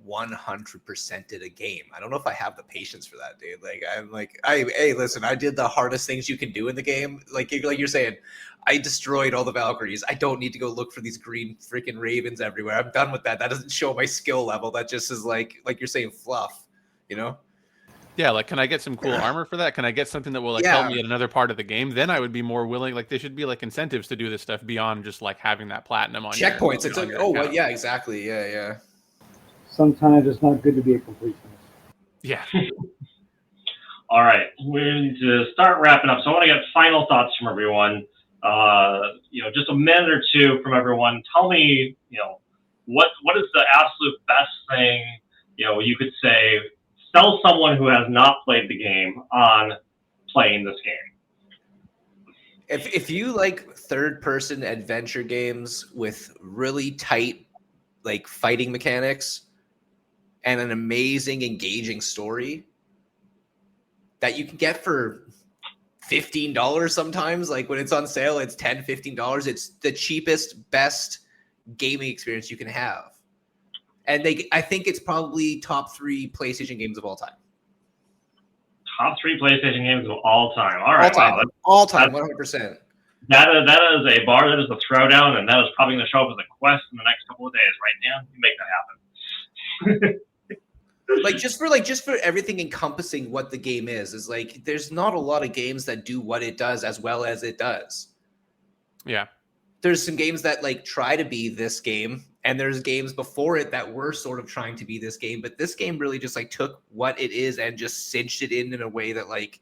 100%ed a game. I don't know if I have the patience for that, dude. Like, I'm like, hey, listen, I did the hardest things you can do in the game. Like you're saying, I destroyed all the Valkyries. I don't need to go look for these green freaking ravens everywhere. I'm done with that. That doesn't show my skill level. That just is like you're saying, fluff, Yeah, like, can I get some cool armor for that? Can I get something that will like help me at another part of the game? Then I would be more willing. Like, there should be like incentives to do this stuff beyond just like having that platinum on checkpoints. It's like, account. well, yeah, exactly. Yeah. Sometimes it's not good to be a completionist. Yeah. All right, we need to start wrapping up. So I want to get final thoughts from everyone. Just a minute or two from everyone. Tell me, what is the absolute best thing, you could say, sell someone who has not played the game on playing this game. If you like third-person adventure games with really tight, like, fighting mechanics and an amazing, engaging story that you can get for $15 sometimes, like when it's on sale, it's $10, $15. It's the cheapest, best gaming experience you can have. And I think it's probably top 3 PlayStation games of all time. Top 3 PlayStation games of all time. All right, all time, 100%. That is a bar. That is a throwdown, and that is probably going to show up as a quest in the next couple of days. Right, Dan? You make that happen. just for everything encompassing what the game is like, there's not a lot of games that do what it does as well as it does. Yeah. There's some games that like try to be this game, and there's games before it that were sort of trying to be this game, but this game really just like took what it is and just cinched it in a way that, like,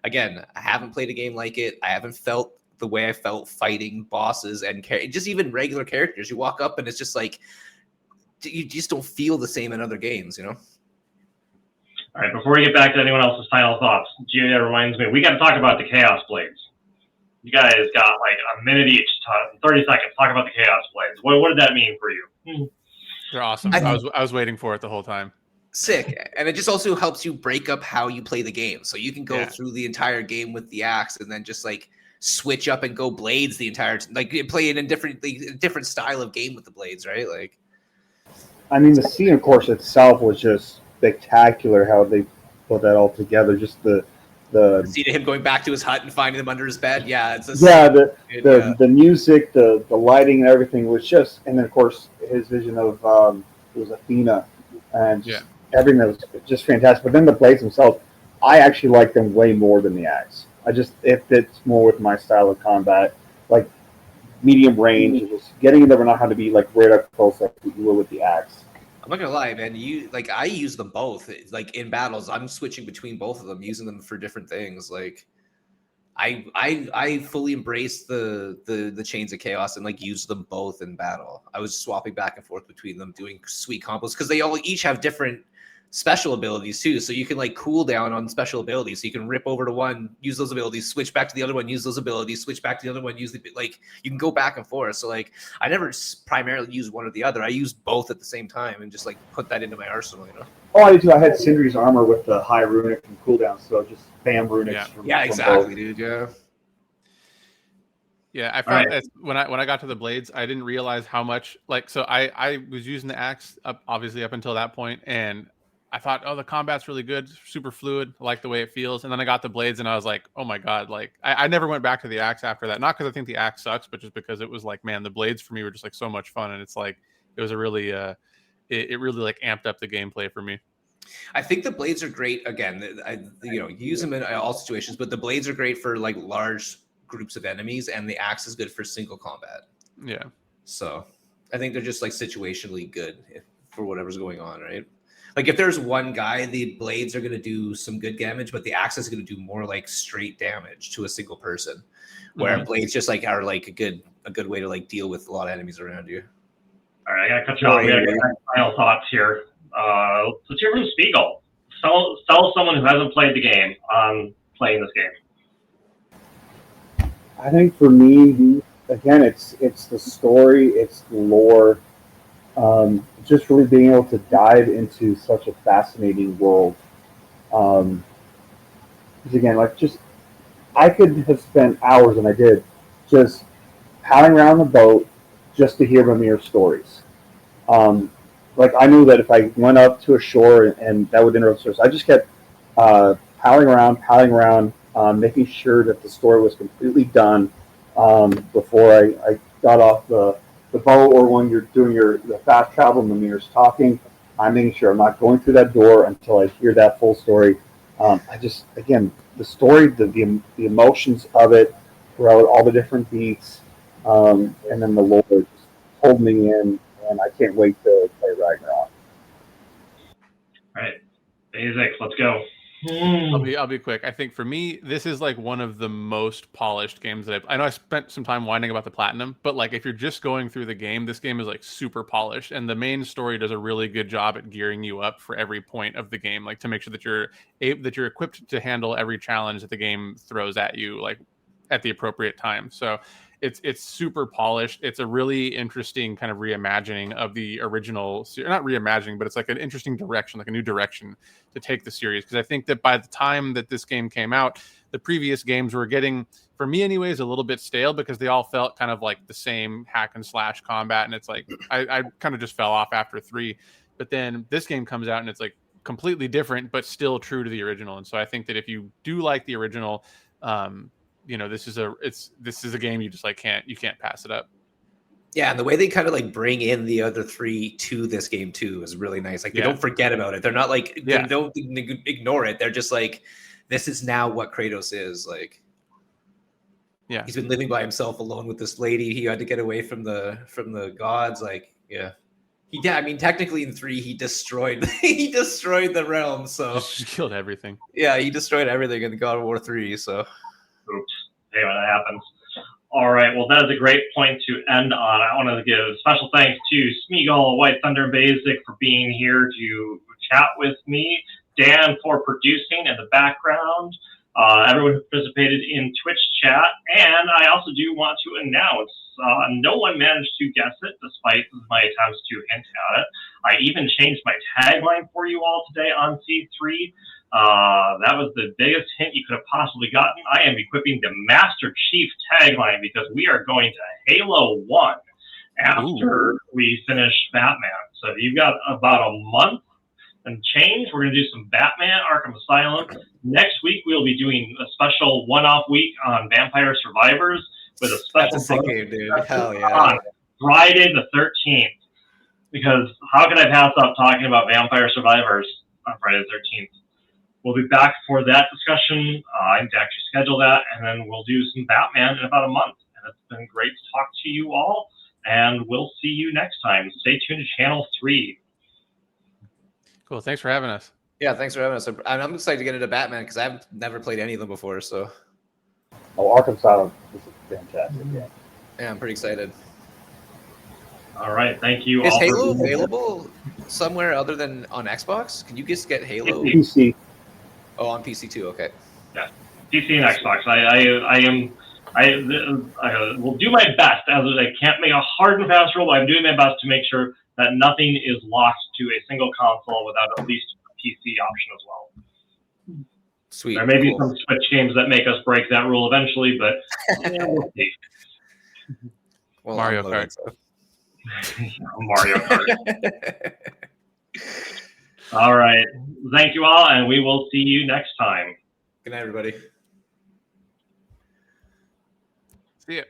again, I haven't played a game like it. I haven't felt the way I felt fighting bosses and just even regular characters. You walk up and it's just like, you just don't feel the same in other games, All right, before we get back to anyone else's final thoughts, Julia reminds me, we got to talk about the Chaos Blades. You guys got like a minute each, 30 seconds, talk about the Chaos Blades. What did that mean for you? They're awesome. I was waiting for it the whole time. Sick. And it just also helps you break up how you play the game. So you can go through the entire game with the axe and then just like switch up and go blades the entire like play in a different style of game with the blades, right? Like, I mean, the scene, of course, itself was just spectacular how they put that all together. Just the scene of him going back to his hut and finding them under his bed. Yeah, it's the music, the lighting, and everything was just, and then of course his vision of it was Athena, and everything that was just fantastic. But then the blades themselves, I actually like them way more than the axe. It fits more with my style of combat, like medium range, and just getting in there, but not how to be like right up close like you will with the axe. I'm not gonna lie, man. I use them both. Like in battles, I'm switching between both of them, using them for different things. Like I fully embrace the chains of chaos and like use them both in battle. I was swapping back and forth between them, doing sweet combos because they all each have different special abilities too. So you can like cool down on special abilities. So you can rip over to one, use those abilities, switch back to the other one, use those abilities, switch back to the other one, use the like you can go back and forth. So like I never primarily use one or the other. I use both at the same time and just like put that into my arsenal, you know. Oh, I did too. I had Sindri's armor with the high runic and cooldown, so just spam runics. Yeah, exactly, dude. Yeah. Yeah, I found that when I got to the blades, I didn't realize how much so I was using the axe obviously up until that point, and I thought, oh, the combat's really good, super fluid, I like the way it feels. And then I got the blades, and I was like, oh my god, like I never went back to the axe after that. Not because I think the axe sucks, but just because it was like, man, the blades for me were just like so much fun, and it's like it was a really it really like amped up the gameplay for me. I think the blades are great. Again, you use them in all situations, but the blades are great for like large groups of enemies, and the axe is good for single combat. Yeah. So I think they're just like situationally good for whatever's going on, right? Like if there's one guy, the blades are going to do some good damage, but the axe is going to do more like straight damage to a single person. Where blades just like are like a good way to like deal with a lot of enemies around you. All right, I gotta cut you off. We gotta get final thoughts here. Let's hear from Spiegel. Sell someone who hasn't played the game on playing this game. I think for me, again, it's the story, it's the lore, just really being able to dive into such a fascinating world. Because again, like just I could have spent hours, and I did, just paddling around the boat just to hear Mimir's stories. Like I knew that if I went up to a shore and that would interrupt the stories, I just kept paddling around, making sure that the story was completely done before I got off the boat, or when you're doing the fast travel, Mimir's talking, I'm making sure I'm not going through that door until I hear that full story. I just, again, the story, the emotions of it throughout all the different beats, and then the lore just pulled me in, and I can't wait to play Ragnarok. All right, Basic, let's go. I'll be quick. I think for me, this is like one of the most polished games that I know I spent some time whining about the platinum, but like if you're just going through the game, this game is like super polished, and the main story does a really good job at gearing you up for every point of the game, like to make sure that you're equipped to handle every challenge that the game throws at you, like at the appropriate time. So it's super polished. It's a really interesting kind of reimagining of the original, not reimagining, but it's like an interesting direction, like a new direction to take the series. Because I think that by the time that this game came out, the previous games were getting, for me anyways, a little bit stale because they all felt kind of like the same hack and slash combat. And it's like, I kind of just fell off after 3. But then this game comes out and it's like completely different, but still true to the original. And so I think that if you do like the original, this is a game you just like can't pass it up. Yeah, and the way they kind of like bring in the other 3 to this game too is really nice. Like they don't forget about it. They're not like they don't ignore it. They're just like, this is now what Kratos is. Like, yeah, he's been living by himself alone with this lady. He had to get away from the gods. Like, I mean, technically in 3 he destroyed the realm. So just killed everything. Yeah, he destroyed everything in God of War 3. So. Oops. Hey, when that happens. All right. Well, that is a great point to end on. I want to give special thanks to Smeagol, White Thunder, and Basic for being here to chat with me, Dan for producing in the background, everyone who participated in Twitch chat, and I also do want to announce no one managed to guess it despite my attempts to hint at it. I even changed my tagline for you all today on C3. That was the biggest hint you could have possibly gotten. I am equipping the Master Chief tagline because we are going to Halo 1 after we finish Batman. So you've got about a month and change. We're going to do some Batman, Arkham Asylum. Next week, we'll be doing a special one-off week on Vampire Survivors with a special game, dude. Hell yeah. On Friday the 13th. Because how can I pass up talking about Vampire Survivors on Friday the 13th? We'll be back for that discussion. I need to actually schedule that, and then we'll do some Batman in about a month. And it's been great to talk to you all, and we'll see you next time. Stay tuned to Channel 3. Cool. Thanks for having us. Yeah, thanks for having us. I'm excited to get into Batman because I've never played any of them before. So Oh, Arkham Asylum is a fantastic game. yeah, I'm pretty excited. All right, thank you. Is all Halo for- available somewhere other than on Xbox? Can you just get Halo? PC. Oh, on PC too. Okay. PC and Xbox. I will do my best. As I can't make a hard and fast rule, but I'm doing my best to make sure that nothing is lost to a single console without at least a PC option as well. Sweet. There may be Cool. some Switch games that make us break that rule eventually, but yeah, we'll see. Well, Mario I'm loading, Kart. so. Mario Kart. All right. Thank you all, and we will see you next time. Good night, everybody. See ya.